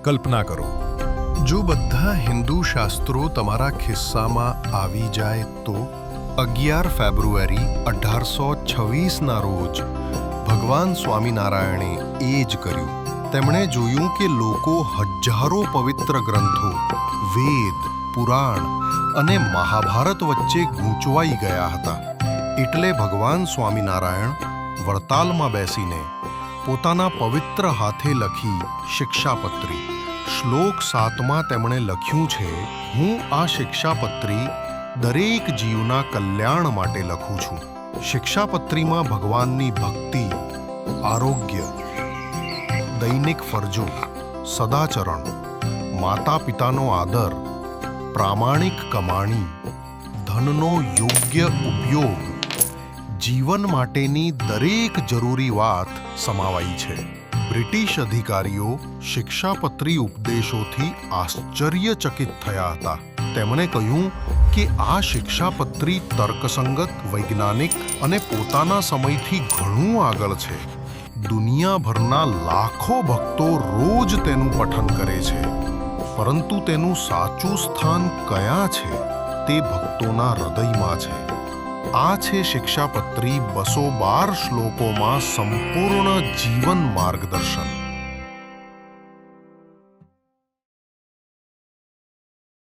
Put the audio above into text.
કલ્પના કરો, જો બધા હિન્દુ શાસ્ત્રો તમારા ખિસ્સામાં આવી જાય તો 11 ફેબ્રુઆરી 1826ના રોજ ભગવાન સ્વામિનારાયણે એ જ કર્યું. તેમણે જોયું કે લોકો હજારો પવિત્ર ગ્રંથો, વેદ, પુરાણ અને મહાભારત વચ્ચે ગૂંચવાઈ ગયા હતા. એટલે ભગવાન સ્વામિનારાયણ વડતાલમાં બેસીને પોતાના પવિત્ર હાથે લખી શિક્ષાપત્રી. શ્લોક 7માં તેમણે લખ્યું છે, હું આ શિક્ષાપત્રી દરેક જીવના કલ્યાણ માટે લખું છું. શિક્ષાપત્રીમાં ભગવાનની ભક્તિ, આરોગ્ય, દૈનિક ફરજો, સદાચરણ, માતા પિતાનો આદર, પ્રામાણિક કમાણી, ધનનો યોગ્ય ઉપયોગ, જીવન માટેની દરેક જરૂરી વાત સમાવાઈ છે. બ્રિટિશ અધિકારીઓ શિક્ષાપત્રી ઉપદેશોથી આશ્ચર્યચકિત થયા હતા. તેમણે કહ્યું કે આ શિક્ષાપત્રી તર્કસંગત, વૈજ્ઞાનિક અને પોતાના સમયથી ઘણું આગળ છે. દુનિયાભરના લાખો ભક્તો રોજ તેનું પઠન કરે છે, પરંતુ તેનું સાચું સ્થાન ક્યાં છે તે ભક્તોના હૃદયમાં છે. આ છે શિક્ષાપત્રી 212 શ્લોકોમાં સંપૂર્ણ જીવન માર્ગદર્શન.